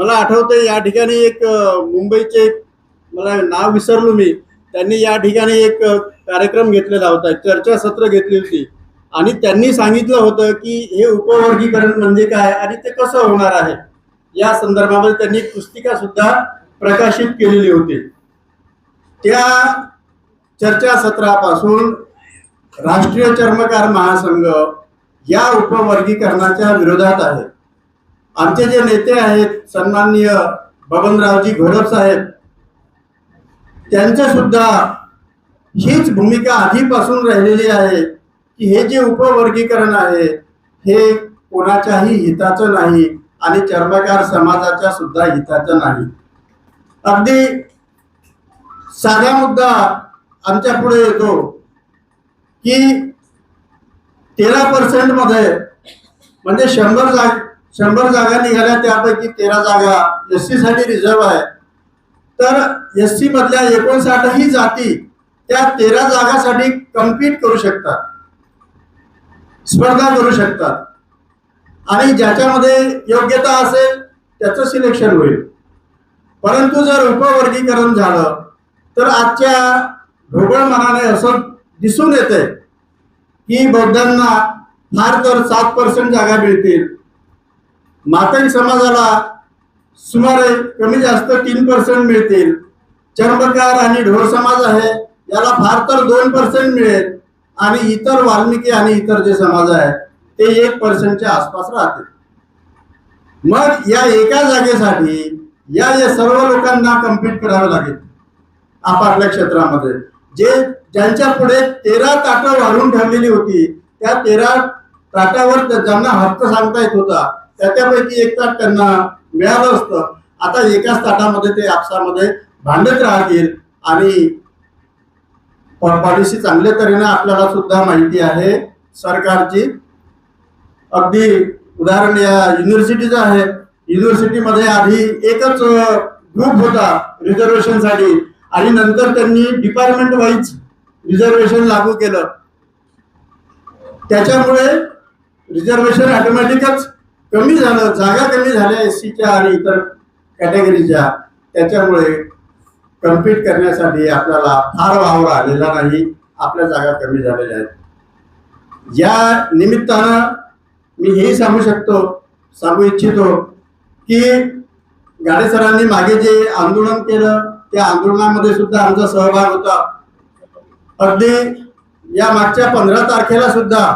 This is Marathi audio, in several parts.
मला आठवतंय या ठिकाणी एक मुंबईचे मला नाव विसरलो मी, त्यांनी या ठिकाणी एक कार्यक्रम घेतलेला होता, चर्चासत्र घेतली होती आणि त्यांनी सांगितलं होतं की हे उपवर्गीकरण म्हणजे काय आणि ते कसं होणार आहे या संदर्भामध्ये त्यांनी एक पुस्तिका सुद्धा प्रकाशित केलेली होती. त्या चर्चासत्रापासून राष्ट्रीय चर्मकार महासंघ या उपवर्गीकरणाच्या विरोधात आहे. आमचे जे नेते आहेत सन्माननीय बबनरावजी घोलप साहेब, त्यांचं सुद्धा हीच भूमिका आधीपासून राहिलेली आहे की हे जे उपवर्गीकरण आहे हे कोणाच्याही हिताचं नाही आणि चर्मकार समाजाच्या सुद्धा हिताचं नाही. अगदी साधा मुद्दा आमच्या पुढे येतो की 13% मध्ये म्हणजे 100 जागा निघाल्या, त्यापैकी 13 जागा एससी साठी रिझर्व आहे. तर एससी मधल्या 59 जाती त्या 13 जागासाठी कम्पीट करू शकतात, स्पर्धा करू शकतात आणि ज्याच्यामध्ये योग्यता असेल त्याचं सिलेक्शन होईल. परंतु जर उपवर्गीकरण झालं तर आजच्या ढोबळ मनाने असं दिसून येते की बौद्धांना फार तर 7% जागा मिळतील, मातंग समाजाला सुमारे कमी जास्त 3% मिळतील, चर्मकार आणि ढोर समाज आहे याला फार तर 2% मिळेल आणि इतर वाल्मिकी आणि इतर जे समाज आहे ते 1%च्या आसपास राहतील. मग या एका जागेसाठी या सर्व लोकांना कम्पीट करावं लागेल आपापल्या क्षेत्रामध्ये. ज्यांच्या पुढे 13 ताटं वाढून ठेवलेली होती त्या 13 ताटावर ज्यांना हक्क सांगता येत होता त्यापैकी एक ताट त्यांना मिळालं असतं. आता एकाच ताटामध्ये ते आपसामध्ये भांडत राहतील आणि पॉलिसी चांगल्या तऱ्हेने आपल्याला सुद्धा माहिती आहे सरकारची. अगदी उदाहरण या युनिव्हर्सिटीचं आहे. युनिव्हर्सिटीमध्ये आधी एकच ग्रुप होता रिझर्वेशनसाठी आणि नंतर त्यांनी डिपार्टमेंट वाईज रिझर्वेशन लागू केलं. त्याच्यामुळे रिझर्वेशन ऑटोमॅटिकच कमी झालं, जागा कमी झाल्या एससीच्या आणि इतर कॅटेगरीच्या. त्याच्यामुळे कम्पीट करण्यासाठी आपल्याला फार वाव आलेला नाही, आपल्या जागा कमी झालेल्या आहेत. या निमित्तानं मी हेही सांगू इच्छितो की गाडे सरांनी मागे जे आंदोलन केलं त्या आंदोलनामध्ये सुद्धा आमचा सहभाग होता. अगदी या मागच्या 15 तारखेला सुद्धा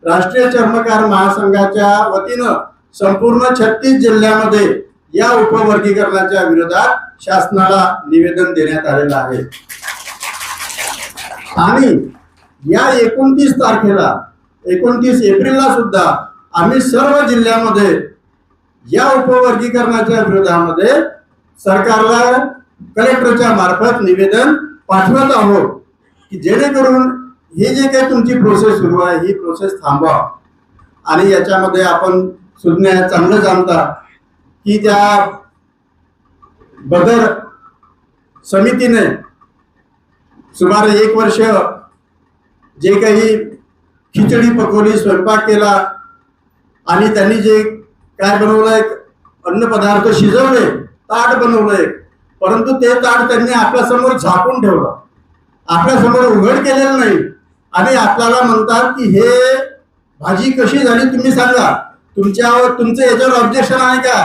राष्ट्रीय चर्मकार महासंघाच्या वतीनं संपूर्ण 36 जिल्ह्यामध्ये या उपवर्गीकरणाच्या विरोधात शासनाला निवेदन देण्यात आलेलं आहे. आणि या 29 तारखेला 29 एप्रिलला सुद्धा आम्ही सर्व जिल्ह्यामध्ये या उपवर्गीकरणाच्या विरोधामध्ये सरकारला कलेक्टरच्या मार्फत निवेदन पाठवत आहोत की जेणेकरून हे जे काही तुमची प्रोसेस सुरू आहे ही प्रोसेस थांबवा. आणि याच्यामध्ये आपण सुज्ञ चांगलं जाणता की त्या बदर समितीने सुमारे 1 वर्ष जे काही खिचडी पकवली, स्वयंपाक केला आणि त्यांनी जे काय बनवलंय अन्नपदार्थ शिजवले, ताट बनवलंय, परंतु ते ताट त्यांनी आपल्यासमोर झाकून ठेवलं, आपल्यासमोर उघड केलेलं नाही आणि आपल्याला म्हणतात की हे भाजी कशी झाली तुम्ही सांगा, तुमचं याच्यावर ऑब्जेक्शन आहे का,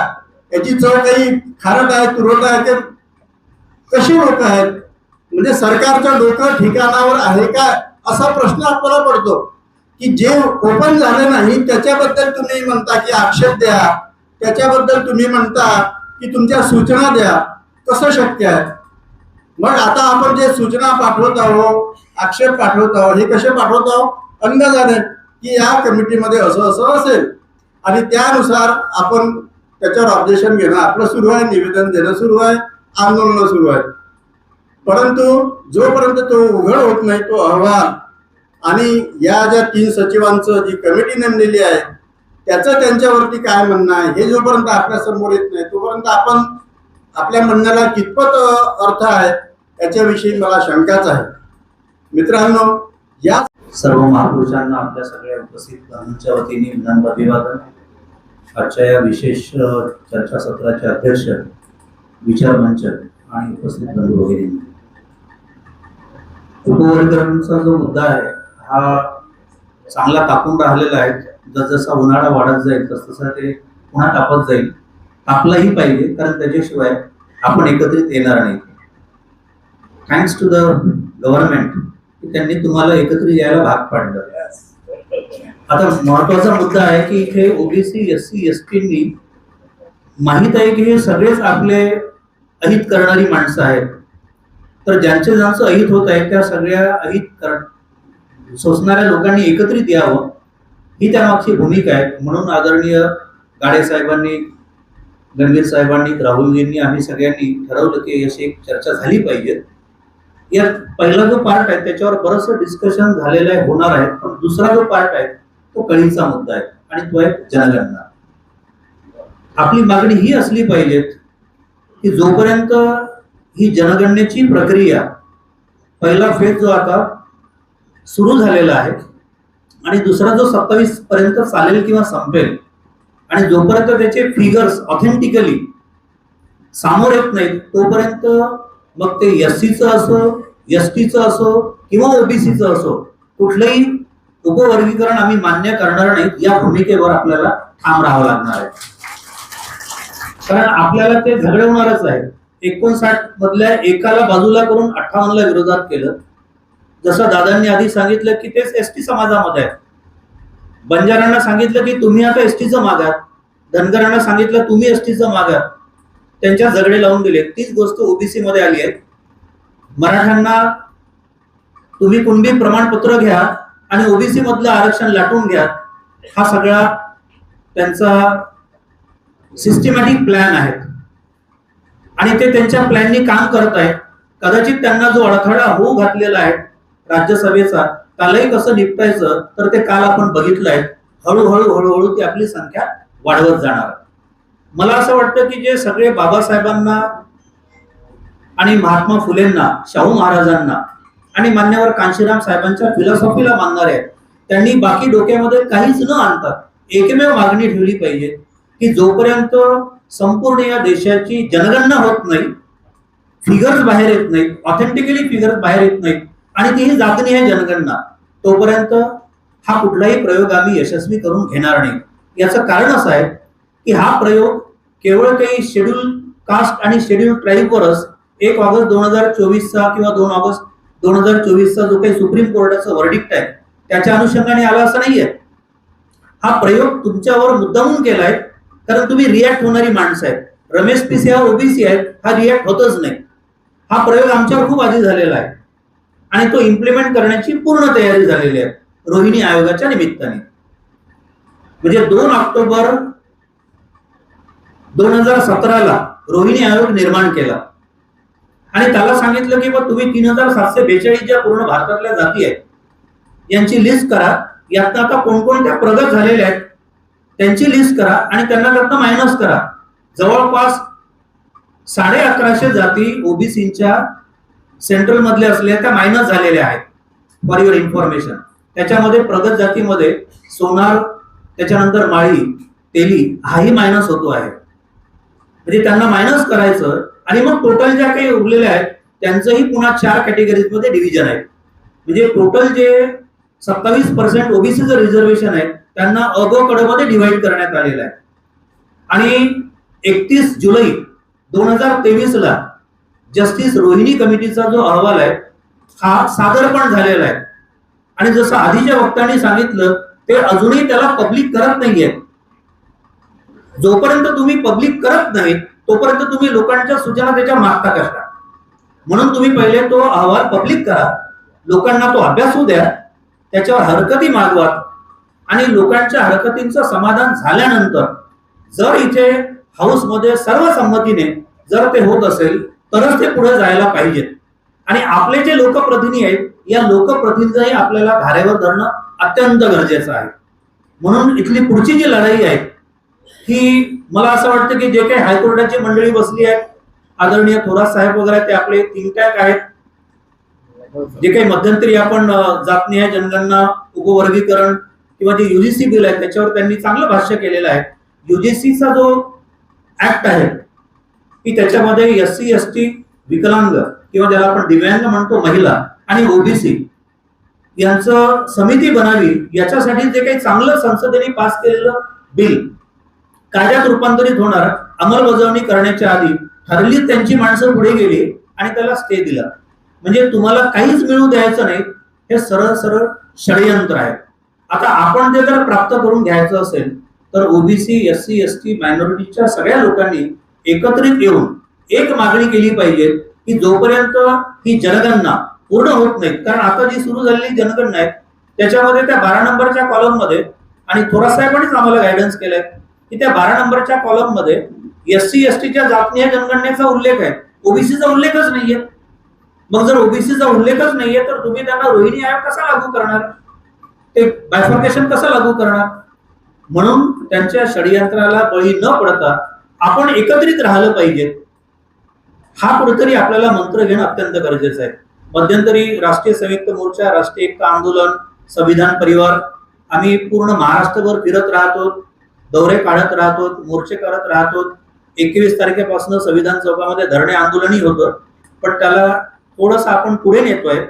याची चव काही खारट आहे, तुरट आहे, ते कशी लोक आहेत, म्हणजे सरकारचं डोकं ठिकाणावर आहे का असा प्रश्न आपल्याला पडतो. की जे ओपन झाले नाही त्याच्याबद्दल तुम्ही म्हणता की आक्षेप द्या, त्याच्याबद्दल तुम्ही म्हणता की तुमच्या सूचना द्या, कसं शक्य आहे. मग आता आपण जे सूचना पाठवत आहोत, आक्षेप पाठवत आहोत, हे कसे पाठवत आहोत, अंदाजाने की या कमिटीमध्ये असं असं असेल आणि त्यानुसार आपण त्याच्यावर ऑब्जेक्शन घेणं आपलं सुरू आहे, निवेदन देणं सुरू आहे, आंदोलन सुरू आहे. परंतु जोपर्यंत तो उघड होत नाही तो अहवाल आणि या ज्या 3 सचिवांचं जी कमिटी नेमलेली आहे त्याचं त्यांच्यावरती काय म्हणणं आहे हे जोपर्यंत आपल्या समोर येत नाही तोपर्यंत आपण आपल्या म्हणण्याला कितपत अर्थ आहे याच्याविषयी मला शंकाच आहे. मित्रांनो, या सर्व महापुरुषांना आपल्या सगळ्या उपस्थित वतीने विनम्र अभिवादन. आजच्या या विशेष चर्चासत्राचे अध्यक्ष, विचार मंच आणि उपस्थित बंधू वगैरे, उपवर्गीकरणाचा जो मुद्दा आहे हा चांगला तापून राहिलेला आहे. जसजसा उन्हाळा वाढत जाईल तसतसा ते पुन्हा तापत जाईल. तापलाही पाहिजे, कारण त्याच्याशिवाय आपण एकत्रित येणार नाही. थँक्स टू द गव्हर्नमेंट की त्यांनी तुम्हाला एकत्रित यायला भाग पाडलं. आता महत्वाचा मुद्दा आहे की इथे ओबीसी, एससी, एसटींनी माहित आहे की हे सगळेच आपले अहित करणारी माणसं आहेत. तर ज्यांचं अहित होत आहे त्या सगळ्या अहित सोसणाऱ्या लोकांनी एकत्रित यावं, ही त्यामागची भूमिका आहे. म्हणून आदरणीय गाडे साहेबांनी, गंभीर साहेबांनी, राहुलजींनी, आम्ही सगळ्यांनी ठरवलं की अशी एक चर्चा झाली पाहिजे. यात पहिला जो पार्ट आहे त्याच्यावर बरंचसं डिस्कशन झालेलं आहे, होणार आहे. पण दुसरा जो पार्ट आहे तो कळीचा मुद्दा आहे आणि तो आहे जनगणना. आपली मागणी ही असली पाहिजे की जोपर्यंत ही जनगणनेची प्रक्रिया, पहिला फेज जो आता सुरू झालेला आहे आणि दुसरा जो 27 पर्यंत चालेल किंवा संपेल, आणि जोपर्यंत त्याचे फिगर्स ऑथेंटिकली समोर येत नाहीत तोपर्यंत मग ते एससीचं असो, एसटीचं असो किंवा ओबीसीचं असो, कुठलंही उपवर्गीकरण आम्ही मान्य करणार नाही. या भूमिकेवर आपल्याला ठाम राहावं लागणार आहे, कारण आपल्याला ते झगडवणारच आहे. 59 मधल्या एकाला बाजूला करून 58ला विरोधात केलं. जसं दादांनी आधी सांगितलं की तेच एसटी समाजामध्ये आहे. बंजारांना सांगितलं की तुम्ही आता एसटीचं मागात, धनगरांना सांगितलं तुम्ही एसटीचं मागात. त्यांच्या झगडे लावून दिले. तीच गोष्ट ओबीसी मध्ये आली आहे. मराठ्यांना तुम्ही कुणबी प्रमाणपत्र घ्या आणि ओबीसी मधलं आरक्षण लाटून घ्या, हा सगळा त्यांचा सिस्टमॅटिक प्लॅन आहे आणि ते त्यांच्या प्लॅननी काम करत आहेत. कदाचित त्यांना जो अडथळा होऊ घातलेला आहे राज्यसभेचा, त्यालाही कसं निपटायचं तर ते काल आपण बघितलंय. हळूहळू ती आपली संख्या वाढवत जाणार. मला असं वाटतं की जे सगळे बाबासाहेबांना आणि महात्मा फुलेंना, शाहू महाराजांना आणि मान्यवर कांशीराम साहेबांच्या फिलॉसॉफीला मानणारे आहेत, त्यांनी बाकी डोक्यामध्ये काहीच न आणता एकमेव मागणी ठेवली पाहिजे की जोपर्यंत संपूर्ण या देशाची जनगणना होत नाही, फिगर्स बाहेर येत नाहीत, ऑथेंटिकली फिगर्स बाहेर येत नाहीत आणि तीही जातनीय जनगणना, तोपर्यंत हा कुठलाही प्रयोग आम्ही यशस्वी करून घेणार नाही. याचं कारण असं आहे की हा प्रयोग केवळ काही शेड्यूल कास्ट आणि शेड्यूल ट्राईबवरच 1 ऑगस्ट 2024चा किंवा 2 ऑगस्ट 2024चा जो काही सुप्रीम कोर्टाचा वर्डिक्ट आहे त्याच्या अनुषंगाने आला असं नाहीये. हा प्रयोग तुमच्यावर मुद्दामून केलाय, कारण तुम्ही रिॲक्ट होणारी माणसं आहेत. रमेश पिसे हा ओबीसी आहेत, हा रिॲक्ट होतच नाही. हा प्रयोग आमच्यावर खूप आधी झालेला आहे आणि तो इम्प्लिमेंट करण्याची पूर्ण तयारी झालेली आहे रोहिणी आयोगाच्या निमित्ताने. म्हणजे 2 ऑक्टोबर 2017ला रोहिणी आयोग निर्माण केला आणि त्याला सांगितलं की तुम्ही 3742 ज्या पूर्ण भारतातल्या जाती आहेत यांची लिस्ट करा. यात आता कोणकोणत्या प्रगत झालेल्या आहेत त्यांची लिस्ट करा आणि त्यांना त्यातनं मायनस करा. जवळपास 1150 जाती ओबीसीच्या सेंट्रल मधल्या असलेल्या त्या मायनस झालेल्या आहेत. फॉर युअर इन्फॉर्मेशन, त्याच्यामध्ये प्रगत जातीमध्ये सोनार, त्याच्यानंतर माळी, तेली हाही मायनस होतो आहे. म्हणजे त्यांना मायनस करायचं आणि मग टोटल ज्या काही उरलेल्या आहेत त्यांचंही पुन्हा 4 कॅटेगरीज मध्ये डिव्हिजन आहे. म्हणजे टोटल जे 27% ओबीसीचं रिझर्वेशन आहे त्यांना अ ग क मध्ये डिव्हाइड करण्यात आलेलं आहे. आणि 31 जुलै 2023ला जस्टिस रोहिणी कमिटीचा जो अहवाल आहे हा सादर पण झालेला आहे. आणि जसं आधीच्या वक्त्यांनी सांगितलं ते अजूनही त्याला पब्लिक करत नाहीये. जोपर्यंत तुम्ही पब्लिक करत नाही तोपर्यंत तुम्ही लोकांच्या सूचना त्याच्या मागता कशा. म्हणून तुम्ही पहिले तो अहवाल पब्लिक करा, लोकांना तो अभ्यासू द्या, त्याच्यावर हरकती मागवा आणि लोकांच्या हरकतींचं समाधान झाल्यानंतर जर इथे हाऊसमध्ये सर्वसंमतीने जर ते होत असेल तरच ते पुढे जायला पाहिजेत. आणि आपले जे लोकप्रतिनिधी आहेत या लोकप्रतिनिधींनाही आपल्याला धारेवर धरणं अत्यंत गरजेचं आहे. म्हणून इथली पुढची जी लढाई आहे ही मला असं वाटतं की जे काही हायकोर्टाची मंडळी बसली आहे, आदरणीय थोरात साहेब वगैरे ते आपले थिंक टँक आहेत, जे काही मध्यंतरी आपण जातनीय जनगणना, उपवर्गीकरण किंवा जे युजीसी बिल आहे त्याच्यावर त्यांनी चांगलं भाष्य केलेलं आहे. UGCचा जो ऍक्ट आहे की त्याच्यामध्ये SC ST विकलांग किंवा ज्याला आपण दिव्यांग म्हणतो महिला आणि OBC यांचं समिती बनावी, याच्यासाठी जे काही चांगलं संसदेने पास केलेलं बिल कायद्यात रूपांतरित होणार, अंमलबजावणी करण्याच्या आधी ठरली त्यांची माणसं पुढे गेली आणि त्याला स्टे दिला. म्हणजे तुम्हाला काहीच मिळू द्यायचं नाही, हे सरळ सरळ षडयंत्र आहे. आता आपण ते जर प्राप्त करून घ्यायचं असेल तर OBC SC ST मायनॉरिटीच्या सगळ्या लोकांनी एकत्रित येऊन एक मागणी केली पाहिजे की जोपर्यंत ही जनगणना पूर्ण होत नाही, कारण आता जी सुरू झालेली जनगणना आहे त्याच्यामध्ये त्या 12 नंबरच्या कॉलम मध्ये, आणि थोरात साहेबांनीच आम्हाला गायडन्स केलाय की त्या 12 नंबरच्या कॉलम मध्ये SC STच्या जातीय जनगणनेचा उल्लेख आहे, OBCचा उल्लेखच नाहीये. मग जर OBCचा उल्लेखच नाहीये तर तुम्ही त्यांना रोहिणी आयोग कसा लागू करणार, ते बायफर्केशन कसं लागू करणार? म्हणून त्यांच्या षडयंत्राला बळी न पडता आपण एकत्रित राहिलं पाहिजे. हा कुठेतरी आपल्याला मंत्र घेणं अत्यंत गरजेचं आहे. मध्यंतरी राष्ट्रीय संयुक्त मोर्चा, राष्ट्रीय एकता आंदोलन, संविधान परिवार आम्ही पूर्ण महाराष्ट्रभर फिरत राहतो, दौरे काढत राहतो, मोर्चे करत राहतो. 21 तारखेपासून संविधान चौकामध्ये धरणे आंदोलनही होतं, पण त्याला थोडंसं आपण पुढे नेतोय.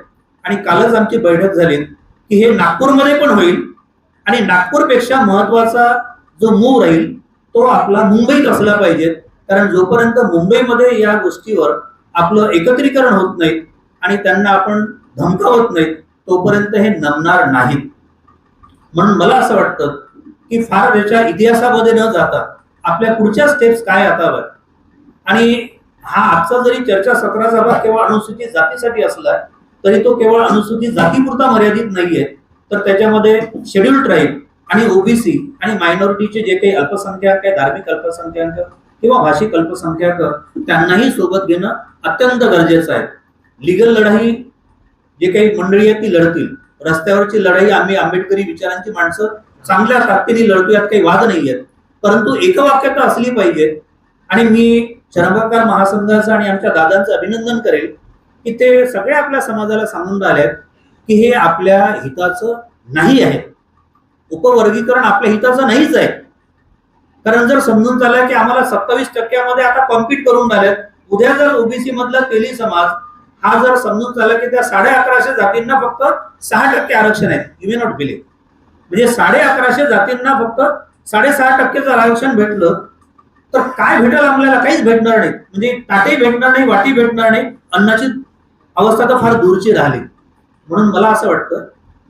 आणि कालच आमची बैठक झाली की हे नागपूरमध्ये पण होईल, आणि नागपूरपेक्षा महत्वाचा जो मूव राहील तो आपला मुंबईत असला पाहिजे. कारण जोपर्यंत मुंबईमध्ये या गोष्टीवर आपलं एकत्रीकरण होत नाही आणि त्यांना आपण धमकावत नाही तोपर्यंत हे नमणार नाहीत. म्हणून मला असं वाटतं की फार याच्या इतिहासामध्ये न जाता आपल्या पुढच्या स्टेप्स काय असाव्यात. आणि हा आजचा जरी चर्चासत्राचा भाग केवळ अनुसूचित जातीसाठी असला तरी तो केवळ अनुसूचित जातीपुरता मर्यादित नाहीये, तर त्याच्यामध्ये शेड्यूल ट्राईब आणि OBC आणि मायनॉरिटीचे जे काही अल्पसंख्याक आहे, धार्मिक अल्पसंख्याक किंवा भाषिक अल्पसंख्याक, त्यांनाही सोबत घेणं अत्यंत गरजेचं आहे. लिगल लढाई जे काही मंडळी आहेत ती लढतील, रस्त्यावरची लढाई आम्ही आंबेडकरी विचारांची माणसं चांगल्या ताकदीने लढतो, यात काही वाद नाहीयेत, परंतु एकवाक्यता असली पाहिजे. आणि मी चरमकार महासंघाचं आणि आमच्या दादांचं अभिनंदन करेल की ते सगळ्या आपल्या समाजाला सांगून राहिलेत की हे आपल्या हिताचं नाही आहे, उपवर्गीकरण आपल्या हिताचं नाहीच आहे. कारण जर समजून चाललं की आम्हाला 27% आता कॉम्पीट करून राहिलेत, उद्या जर OBC मधला तेली समाज हा जर समजून चालला की त्या 1150 जातींना फक्त 6% आरक्षण आहे, यू मे नॉट बिलीव्ह, म्हणजे 1150 जातींना फक्त 6.5% आरक्षण भेटलं तर काय भेटेल आपल्याला? काहीच भेटणार नाही. म्हणजे ताटे भेटणार नाही, वाटी भेटणार नाही, अन्नाची अवस्था तर फार दूरची राहिली. म्हणून मला असं वाटतं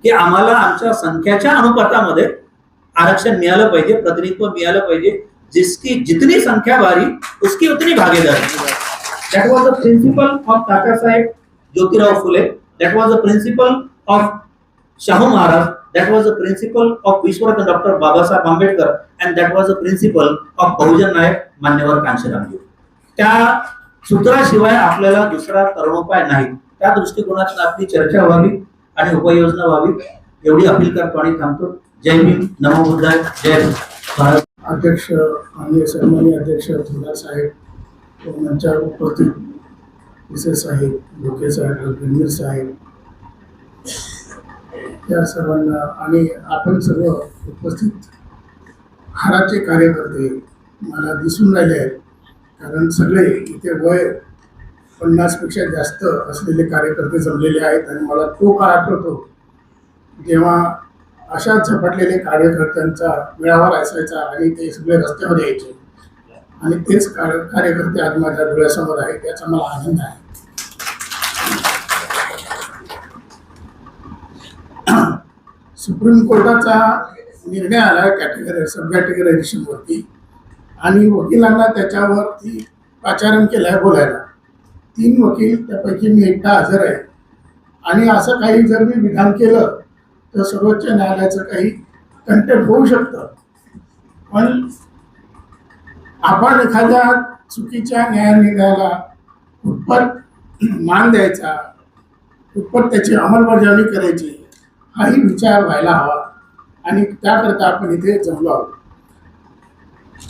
की आम्हाला आमच्या संख्याच्या अनुपातामध्ये आरक्षण मिळालं पाहिजे, प्रतिनिधित्व मिळालं पाहिजे. जिसकी जितनी संख्या भारी उसकी उतनी भागीदारी. That was the principle of Tata Saheb Jyotirao Phule. That was the principle of Shahu Maharaj. That was the principle of Vishwaratna Dr. Babasaheb Ambedkar, and that was the principle of Bahujan Nayak मान्यवर कांशीरामजी. त्या सूत्राशिवाय आपल्याला दुसरा तरुणोपाय नाही. त्या दृष्टिकोनातून आपली चर्चा व्हावी आणि उपाययोजना व्हावी एवढी अपील करतो आणि थांबतो. जय भीम, नमो बुद्धाय, जय भारत. अध्यक्ष आणि सन्माननीय अध्यक्ष थोरात साहेब, मंचा उपस्थित विशेष साहेब, धोके साहेब, गंभीर साहेब, या सर्वांना आणि आपण सर्व उपस्थित हाराचे कार्यकर्ते मला दिसून राहिले आहेत. कारण सगळे इथे वय 50पेक्षा जास्त असलेले कार्यकर्ते जमलेले आहेत. आणि मला तो काळ आठवतो जेव्हा अशा झपाटलेले कार्यकर्त्यांचा मेळावा असायचा आणि ते सगळे रस्त्यावर यायचे, आणि तेच कार्यकर्ते आज माझ्या डोळ्यासमोर आहेत, याचा मला आनंद आहे. सुप्रीम कोर्टाचा निर्णय आला सब कॅटेगरायझेशनवरती, आणि वकिलांना त्याच्यावरती पाचारण केलं आहे बोलायला. 3 वकील, त्यापैकी मी एकटा हजर आहे. आणि असं काही जर मी विधान केलं तर सर्वोच्च न्यायालयाचं काही कंटेम्प्ट होऊ शकतं. पण आपण एखाद्या चुकीच्या न्यायनिर्णयाला कुठपत मान द्यायचा, कुठपत त्याची अंमलबजावणी करायची, हाही विचार व्हायला हवा. आणि त्याकरता आपण इथे जमलो आहोत.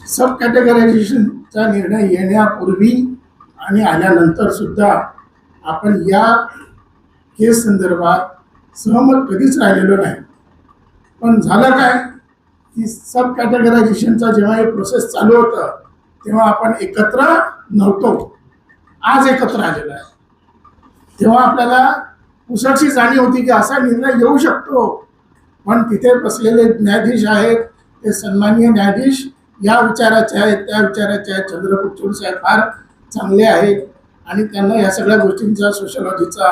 सब कॅटेगरायझेशनचा निर्णय येण्यापूर्वी आणि आल्यानंतर सुद्धा आपण या केस संदर्भात सहमत कधीच राहिलेलो नाही. पण झालं काय की सब कॅटेगरायझेशनचा जेव्हा हे प्रोसेस चालू होतं तेव्हा आपण एकत्र नव्हतो. आज एकत्र आलेलो आहे. तेव्हा आपल्याला पुसटशी जाणीव होती की असा निर्णय येऊ शकतो. पण तिथे बसलेले न्यायाधीश आहेत ते सन्माननीय न्यायाधीश या विचाराचे आहेत, त्या विचाराचे आहेत. चंद्रपूर साहेब फार चांगले आहेत आणि त्यांना या सगळ्या गोष्टींचा, सोशलॉजीचा,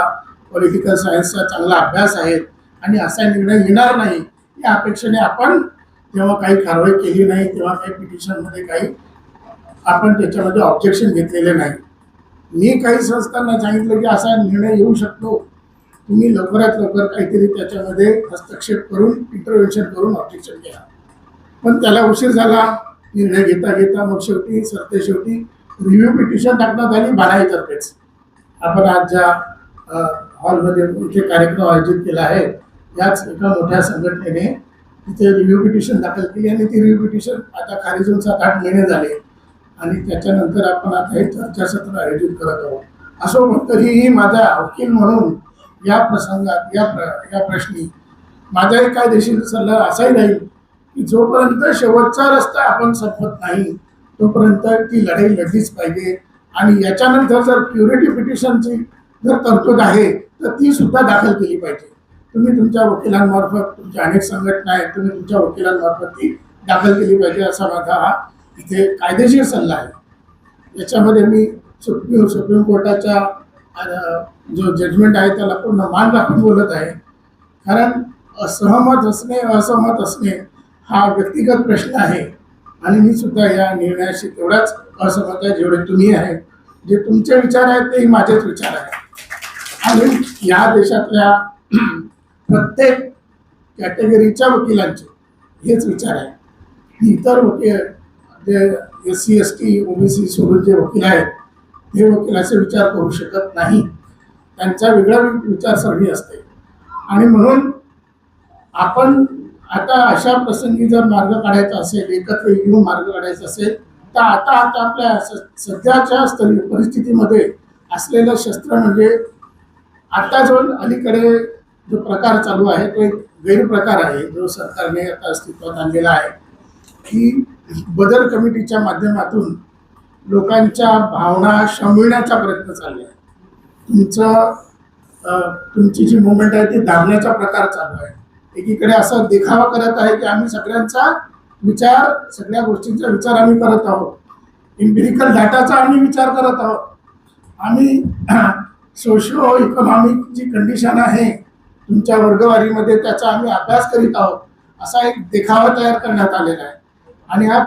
पॉलिटिकल सायन्सचा चांगला अभ्यास आहे आणि असा निर्णय येणार नाही या अपेक्षेने आपण तेव्हा काही कारवाई केली नाही. तेव्हा काही पिटिशनमध्ये काही आपण त्याच्यामध्ये ऑब्जेक्शन घेतलेले नाही. मी काही संस्थांना सांगितलं की असा निर्णय येऊ शकतो, तुम्ही लवकरात लवकर काहीतरी त्याच्यामध्ये हस्तक्षेप करून, इंटरव्हेन्शन करून ऑब्जेक्शन घ्या. पण त्याला उशीर झाला. निर्णय घेता घेता मग शेवटी रिव्ह्यू पिटिशन टाकण्यात आली बाराईतर्फेच. आपण आज ज्या हॉलमध्ये इथे कार्यक्रम आयोजित केला आहे याच एका मोठ्या संघटनेने तिथे रिव्ह्यू पिटिशन दाखल केली आणि ती रिव्ह्यू पिटिशन आता खारिज होऊन 7-8 महिने झाले आणि त्याच्यानंतर आपण आता हे चर्चासत्र आयोजित करत आहोत. असो पण तरीही माझा वकील म्हणून या प्रसंगात या प्रश्नी माझा एक कायदेशीर सल्ला असाही राहील की जोपर्यंत शेवटचा रस्ता आपण संपत नाही तोपर्यंत ती लढाई लढलीच पाहिजे. आणि याच्यानंतर जर प्युरिटी पिटिशनची जर तरतूद आहे तर ती सुद्धा दाखल केली पाहिजे. तुम्ही तुमच्या वकिलांमार्फत, तुमच्या अनेक संघटना आहेत, तुम्ही तुमच्या वकिलांमार्फत ती दाखल केली पाहिजे असा माझा हा इथे कायदेशीर सल्ला आहे. याच्यामध्ये मी सुप्रीम कोर्टाच्या जो जजमेंट आहे त्याला पूर्ण मान राखून बोलत आहे. कारण सहमत असणे असहमत असणे हा व्यक्तिगत प्रश्न आहे आणि मी सुद्धा या निर्णयाशी तेवढाच असहमत आहे जेवढे तुम्ही आहे. जे तुमचे विचार आहेत तेही माझेच विचार आहेत आणि या देशातल्या प्रत्येक कॅटेगरीच्या वकिलांचे हेच विचार आहे. इतर वकील जे SC ST OBC सोडून जे वकील आहेत हे वकील असे विचार करू शकत नाही. त्यांचा वेगळा विचारसरणी असते आणि म्हणून आपण आता अशा प्रसंगी जर मार्ग काढायचा असेल, एकत्र येऊन मार्ग काढायचा असेल तर आता आपल्या सध्याच्या परिस्थितीमध्ये असलेलं शस्त्र म्हणजे आता जो अलीकडे जो प्रकार चालू आहे तो एक गैरप्रकार आहे जो सरकारने आता अस्तित्वात आणलेला आहे की बदल कमिटीच्या माध्यमातून लोकांच्या भावना शमविण्याचा प्रयत्न चालला आहे. तुमची जी मुवमेंट आहे ती दाबण्याचा प्रकार चालू आहे. एकीकडे असं देखावा करत आहे की आम्ही सगळ्यांचा विचार, सगळ्या गोष्टींचा विचार आम्ही करत आहोत, एम्पिरिकल डाटाचा आम्ही विचार करत आहोत, आम्ही सोशिओ इकॉनॉमिक जी कंडिशन आहे तुमच्या वर्गवारीमध्ये त्याचा आम्ही अभ्यास करीत आहोत, असा एक देखावा तयार करण्यात आलेला आहे. आणि हा